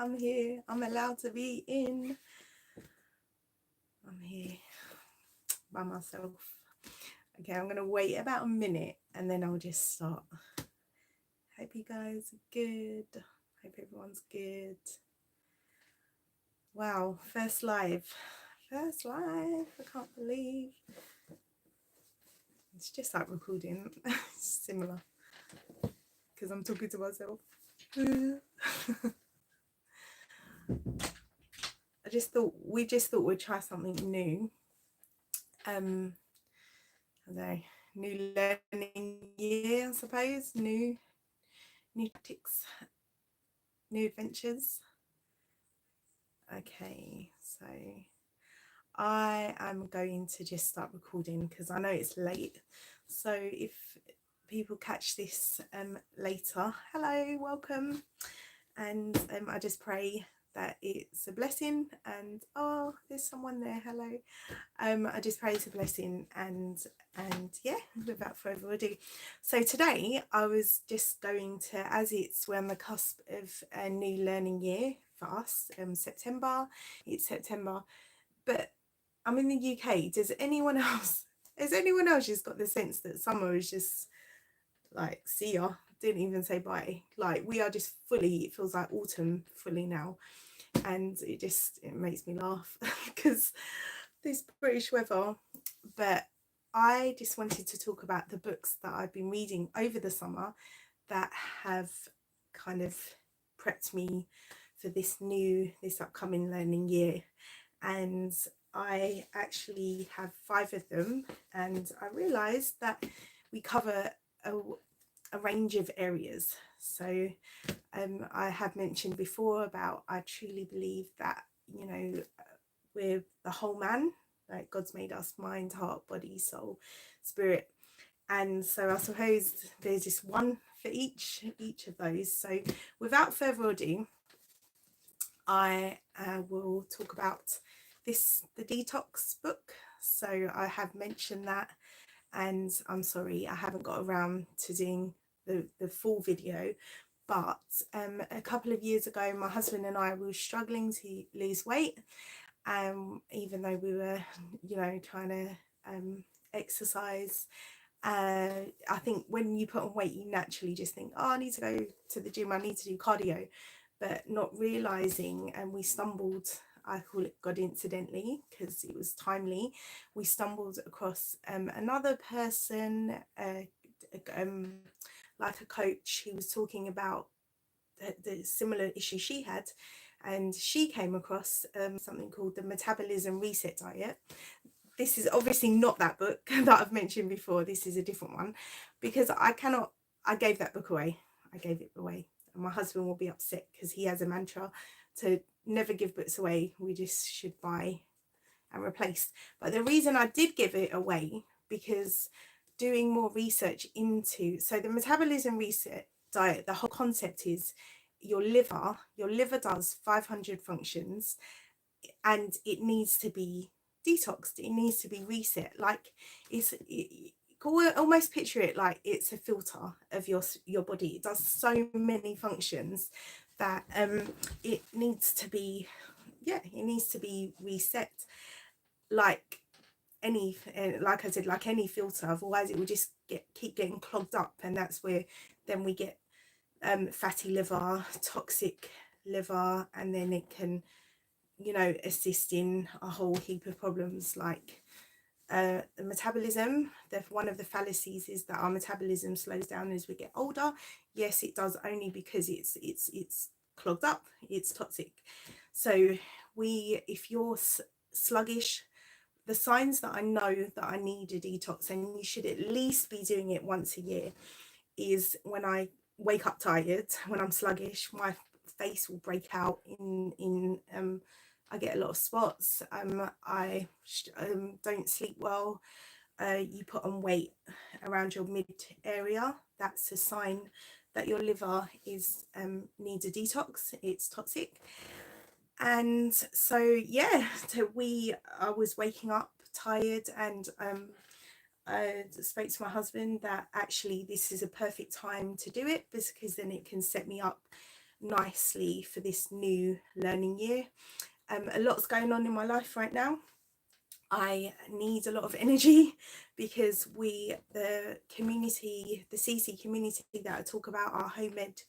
I'm here. I'm allowed to be in. I'm here by myself. Okay, I'm going to wait about a minute and then I'll just start. Hope you guys are good. Hope everyone's good. Wow, first live. First live. I can't believe. It's just like recording. It's similar. Because I'm talking to myself. we just thought we'd try something new. I don't know, new learning year, I suppose, new tactics, new adventures. Okay, so I am going to just start recording because I know it's late. So if people catch this later, hello, welcome, and I just pray that it's a blessing. And oh, there's someone there, hello. I just pray it's a blessing, and yeah, without further ado, so today I was just going to, as we're on the cusp of a new learning year for us, September, it's September, but I'm in the UK. Has anyone else just got the sense that summer is just like, see ya, didn't even say bye? Like, we are just fully, it feels like autumn fully now, and it makes me laugh because this British weather. But I just wanted to talk about the books that I've been reading over the summer that have kind of prepped me for this upcoming learning year. And I actually have 5 of them, and I realized that we cover a range of areas. So I have mentioned before about, I truly believe that, you know, we're the whole man, like God's made us mind, heart, body, soul, spirit. And so I suppose there's just one for each of those. So without further ado, I will talk about the Detox book. So I have mentioned that, and I'm sorry I haven't got around to doing the full video, but a couple of years ago my husband and I were struggling to lose weight, even though we were, you know, trying to exercise. I think when you put on weight, you naturally just think, oh, I need to go to the gym, I need to do cardio, but not realizing, and we stumbled, I call it God incidentally because it was timely, we stumbled across another person, like a coach who was talking about the similar issue she had, and she came across something called the Metabolism Reset Diet. This is obviously not that book that I've mentioned before. This is a different one, because I gave that book away. I gave it away. And my husband will be upset because he has a mantra to never give books away. We just should buy and replace. But the reason I did give it away, because doing more research into, so the Metabolism Reset Diet, the whole concept is your liver does 500 functions, and it needs to be detoxed, it needs to be reset. Like, almost picture it like it's a filter of your body. It does so many functions that it needs to be reset, like like I said, like any filter. Otherwise it will just keep getting clogged up, and that's where then we get fatty liver, toxic liver, and then it can, you know, assist in a whole heap of problems like the metabolism. One of the fallacies is that our metabolism slows down as we get older. Yes, it does, only because it's clogged up, it's toxic. So if you're sluggish, the signs that I know that I need a detox, and you should at least be doing it once a year, is when I wake up tired, when I'm sluggish, my face will break out in I get a lot of spots. I don't sleep well. You put on weight around your mid area. That's a sign that your liver needs a detox. It's toxic. And so yeah, I was waking up tired, and I spoke to my husband that actually this is a perfect time to do it, because then it can set me up nicely for this new learning year. A lot's going on in my life right now. I need a lot of energy because the community, the CC community that I talk about, our homemade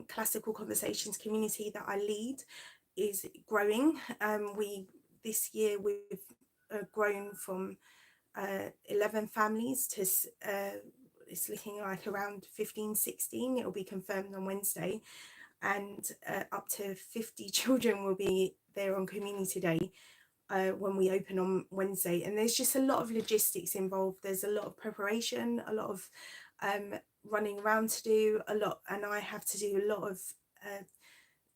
classical conversations community that I lead, is growing. This year we've grown from 11 families to it's looking like around 15-16. It'll be confirmed on Wednesday, and up to 50 children will be there on community day when we open on Wednesday. And there's just a lot of logistics involved. There's a lot of preparation, a lot of running around to do a lot, and I have to do a lot of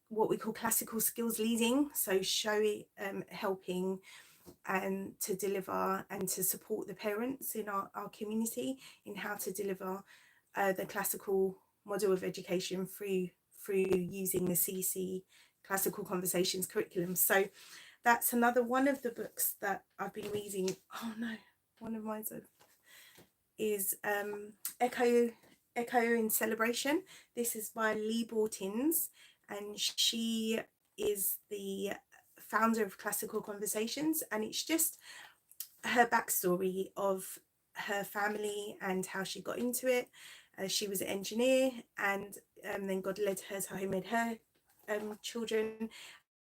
what we call classical skills leading, so showing, helping and to deliver and to support the parents in our community in how to deliver the classical model of education through using the CC classical conversations curriculum. So that's another one of the books that I've been reading. Oh no, one of mine is Echo in Celebration. This is by Leigh Bortins, and she is the founder of Classical Conversations, and it's just her backstory of her family and how she got into it. She was an engineer, and then God led her to homemade her children.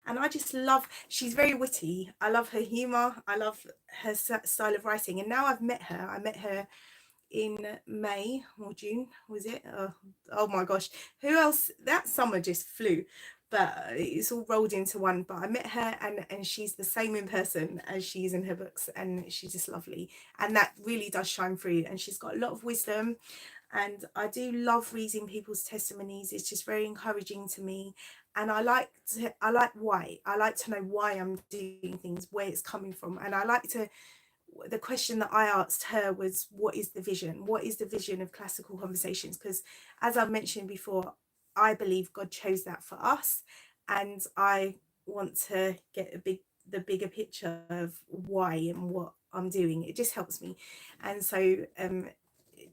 And I just love, she's very witty. I love her humour. I love her style of writing. And now I've met her. I met her in May or June, was it? Oh my gosh, who else? That summer just flew, but it's all rolled into one. But I met her, and she's the same in person as she is in her books, and she's just lovely, and that really does shine through. And she's got a lot of wisdom, and I do love reading people's testimonies. It's just very encouraging to me, and I like why. I like to know why I'm doing things, where it's coming from, and I like to, the question that I asked her was, what is the vision? What is the vision of Classical Conversations? Because as I've mentioned before, I believe God chose that for us, and I want to get the bigger picture of why and what I'm doing. It just helps me. And so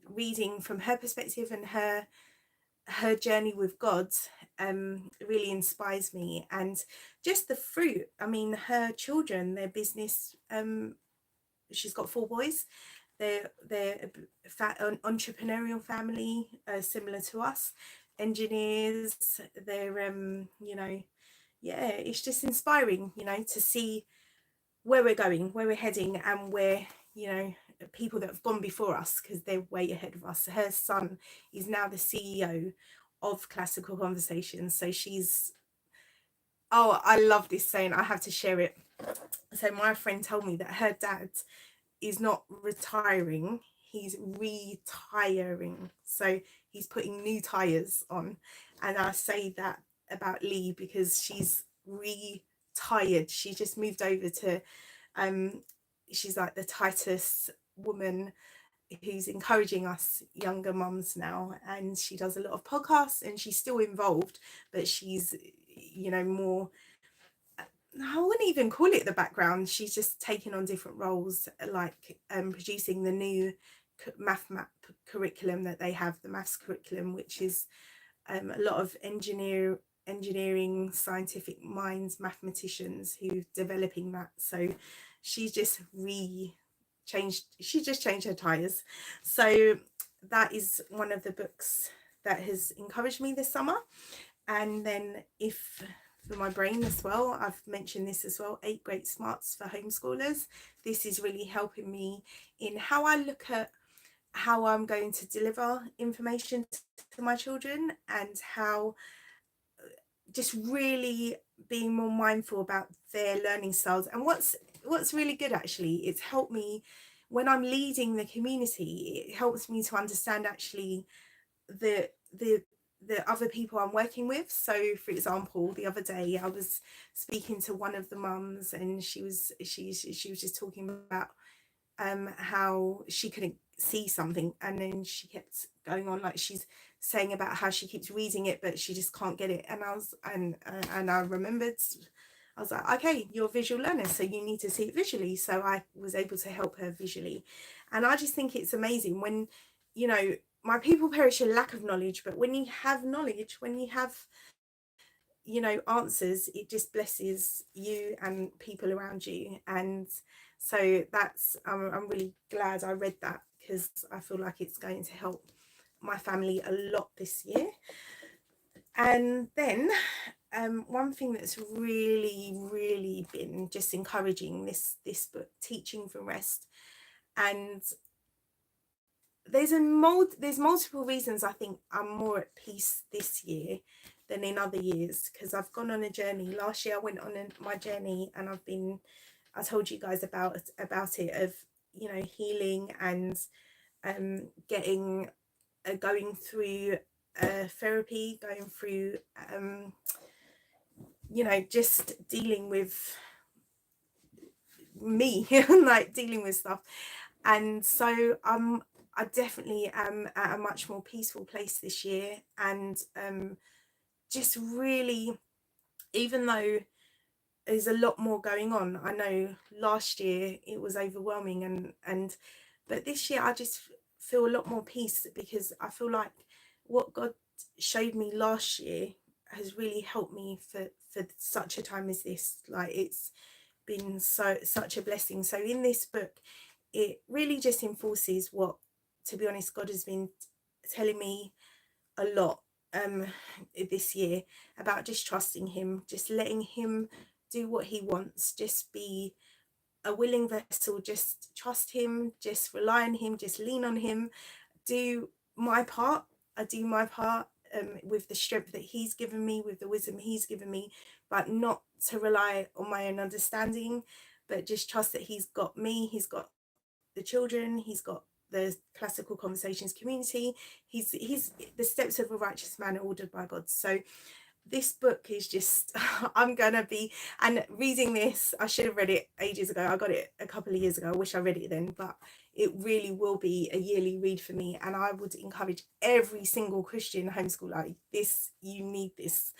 reading from her perspective and her journey with God really inspires me. And just the fruit, I mean, her children, their business, she's got 4 boys. They're an entrepreneurial family, similar to us, engineers. They're you know, yeah, it's just inspiring, you know, to see where we're going, where we're heading, and where, you know, people that have gone before us, because they're way ahead of us. Her son is now the CEO of Classical Conversations. So she's, oh, I love this saying, I have to share it. So my friend told me that her dad is not retiring, he's retiring. So he's putting new tires on. And I say that about Leigh because she's retired. She just moved over to she's like the tightest woman who's encouraging us younger mums now, and she does a lot of podcasts, and she's still involved, but she's, you know, more, I wouldn't even call it the background. She's just taken on different roles, like producing the new math map curriculum that they have, the maths curriculum, which is a lot of engineering, scientific minds, mathematicians who developing that. So she's just changed her tires. So that is one of the books that has encouraged me this summer. And then for my brain as well, I've mentioned this as well, 8 Great Smarts for Homeschoolers. This is really helping me in how I look at how I'm going to deliver information to my children, and how just really being more mindful about their learning styles. And what's really good, actually, it's helped me when I'm leading the community. It helps me to understand actually the other people I'm working with. So for example, the other day I was speaking to one of the mums, and she was just talking about how she couldn't see something, and then she kept going on, like she's saying about how she keeps reading it but she just can't get it. And I remembered, I was like, okay, you're a visual learner, so you need to see it visually. So I was able to help her visually. And I just think it's amazing when, you know, my people perish in lack of knowledge, but when you have knowledge, when you have you know, answers, it just blesses you and people around you. And so that's I'm really glad I read that, because I feel like it's going to help my family a lot this year. And then one thing that's really been just encouraging, this book, Teaching from Rest. And there's multiple reasons I think I'm more at peace this year than in other years, because I've gone on a journey. Last year I went on my journey, and I told you guys about it, of, you know, healing and getting going through therapy, going through you know, just dealing with me, like dealing with stuff. And so I definitely am at a much more peaceful place this year. And just really, even though there's a lot more going on, I know last year it was overwhelming, and but this year I just feel a lot more peace, because I feel like what God showed me last year has really helped me for such a time as this. Like, it's been such a blessing. So in this book, it really just enforces what, to be honest, God has been telling me a lot this year, about just trusting him, just letting him do what he wants, just be a willing vessel, just trust him, just rely on him, just lean on him, do my part. I do my part with the strength that he's given me, with the wisdom he's given me, but not to rely on my own understanding, but just trust that he's got me, he's got the children, he's got the Classical Conversations community. He's the steps of a righteous man are ordered by God. So this book is just I'm gonna be, and reading this, I should have read it ages ago. I got it a couple of years ago. I wish I read it then, but it really will be a yearly read for me. And I would encourage every single Christian homeschooler, this, you need this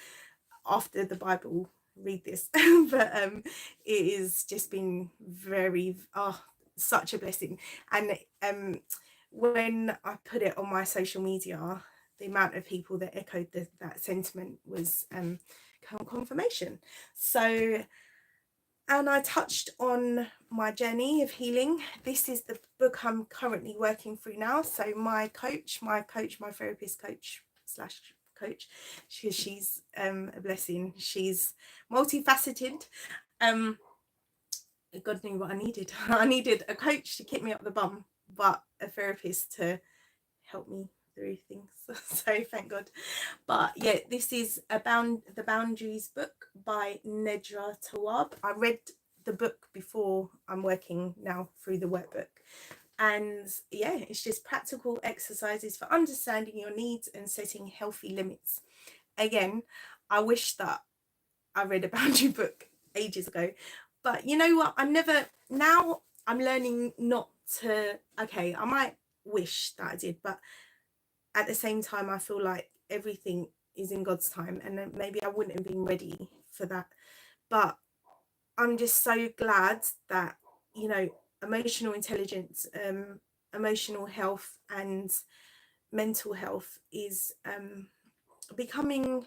after the Bible, read this. But it has just been very such a blessing. And when I put it on my social media, the amount of people that echoed that sentiment was confirmation. So, and I touched on my journey of healing. This is the book I'm currently working through now. So my therapist coach / coach, she's a blessing. She's multifaceted. God knew what I needed. I needed a coach to kick me up the bum, but a therapist to help me through things. So thank God. But yeah, this is the Boundaries book by Nedra Tawwab. I read the book before I'm working now through the workbook. And yeah, it's just practical exercises for understanding your needs and setting healthy limits. Again, I wish that I read a boundary book ages ago. But you know what? Now I'm learning not to, okay, I might wish that I did, but at the same time, I feel like everything is in God's time, and then maybe I wouldn't have been ready for that. But I'm just so glad that, you know, emotional intelligence, emotional health and mental health is becoming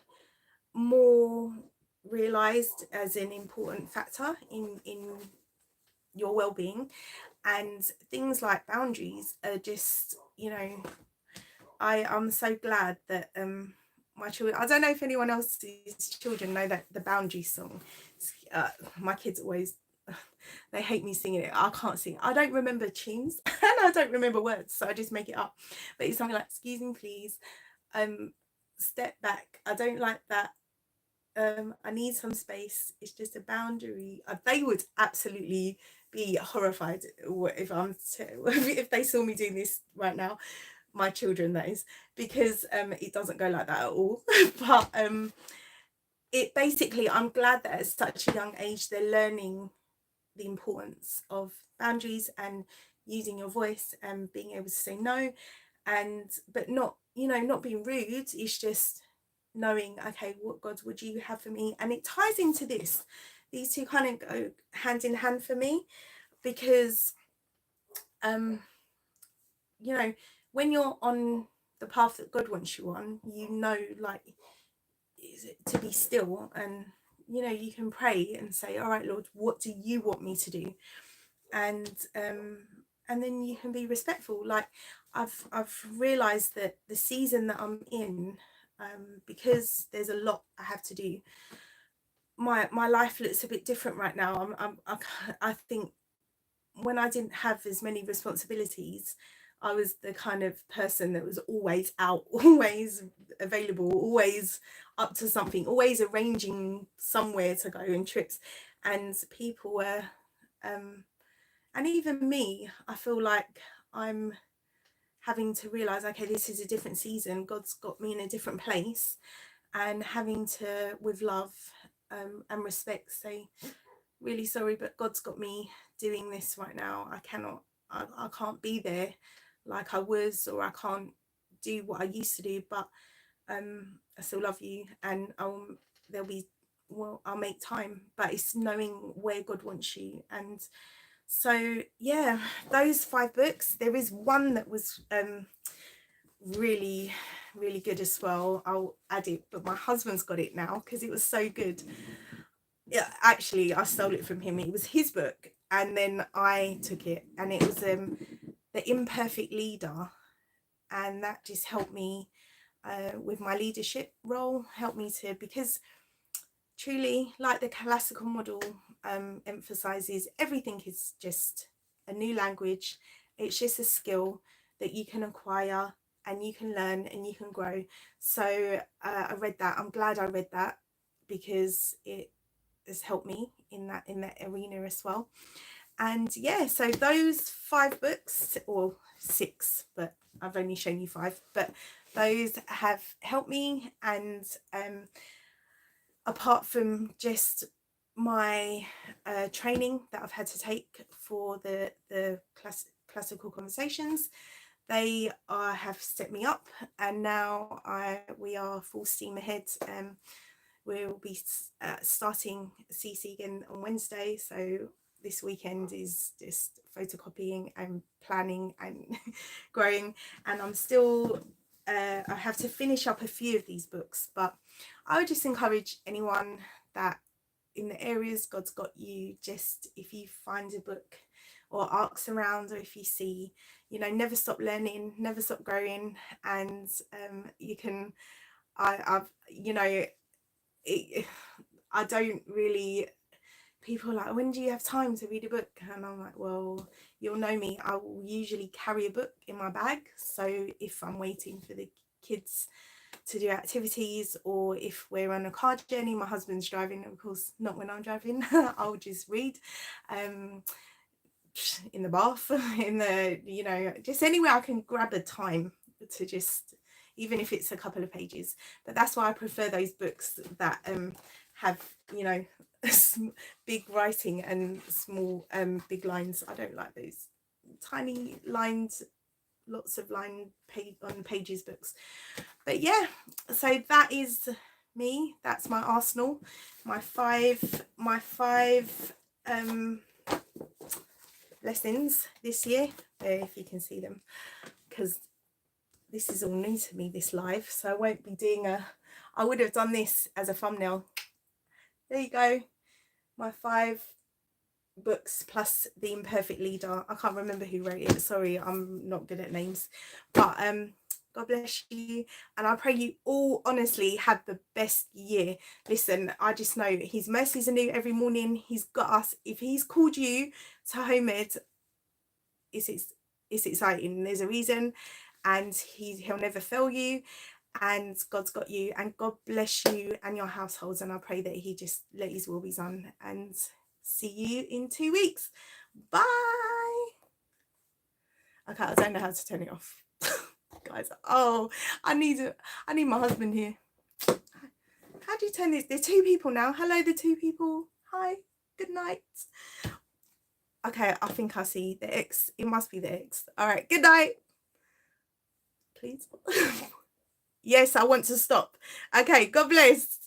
more realized as an important factor in your well-being. And things like boundaries are just, you know, I'm so glad that my children, I don't know if anyone else's children know that the Boundaries song. My kids always, they hate me singing it. I can't sing. I don't remember tunes and I don't remember words, so I just make it up. But it's something like, excuse me please, step back, I don't like that, I need some space, it's just a boundary. They would absolutely be horrified if they saw me doing this right now, my children that is, because it doesn't go like that at all. But it basically, I'm glad that at such a young age they're learning the importance of boundaries and using your voice and being able to say no, and but not, you know, not being rude. It's just knowing, okay, what God would you have for me? And it ties into this. These two kind of go hand in hand for me, because you know, when you're on the path that God wants you on, you know, like to be still, and you know, you can pray and say, all right, Lord, what do you want me to do? And then you can be respectful. Like I've realized that the season that I'm in, because there's a lot I have to do, my life looks a bit different right now. I think when I didn't have as many responsibilities, I was the kind of person that was always out, always available, always up to something, always arranging somewhere to go and trips. And people were, and even me, I feel like I'm having to realize, okay, this is a different season. God's got me in a different place, and having to, with love and respect, say, really sorry, but God's got me doing this right now. I can't be there like I was, or I can't do what I used to do, but I still love you, and I'll make time. But it's knowing where God wants you. And so yeah, those 5 books. There is one that was really good as well. I'll add it, but my husband's got it now because it was so good. Yeah, actually I stole it from him. It was his book, and then I took it, and it was The Imperfect Leader, and that just helped me with my leadership role, helped me to, because truly, like the classical model emphasizes, everything is just a new language. It's just a skill that you can acquire, and you can learn, and you can grow. So I read that. I'm glad I read that, because it has helped me in that arena as well. And yeah, so those 5 books, or 6, but I've only shown you 5, but those have helped me. And apart from just my training that I've had to take for the classical conversations, they have set me up, and now we are full steam ahead. We'll be starting CC again on Wednesday, so this weekend is just photocopying and planning and growing. And I'm still I have to finish up a few of these books, but I would just encourage anyone that in the areas God's got you, just if you find a book or asks around, or if you see, you know, never stop learning, never stop growing. And you can, I've you know, I don't really, people are like, when do you have time to read a book? And I'm like, well, you'll know me, I will usually carry a book in my bag. So if I'm waiting for the kids to do activities, or if we're on a car journey, my husband's driving, of course not when I'm driving, I'll just read in the bath, in the, you know, just anywhere I can grab a time to just, even if it's a couple of pages. But that's why I prefer those books that have, you know, big writing and small big lines. I don't like those tiny lines, lots of line on pages books. But yeah, so that is me. That's my arsenal, my five lessons this year, if you can see them, because this is all new to me, this live, so I won't be doing I would have done this as a thumbnail. There you go, my 5 books plus The Imperfect Leader. I can't remember who wrote it, sorry, I'm not good at names. But God bless you, and I pray you all honestly have the best year. Listen, I just know his mercies are new every morning. He's got us. If he's called you to home ed, it's exciting. There's a reason, and he'll never fail you, and God's got you, and God bless you and your households. And I pray that he just let his will be done, and see you in 2 weeks. Bye. Okay, I don't know how to turn it off. Guys, oh, I need my husband here. How do you turn this? There's 2 people now. Hello, the 2 people. Hi, good night. Okay, I think I see the X. It must be the X. All right, good night. Please. Yes, I want to stop. Okay, God bless.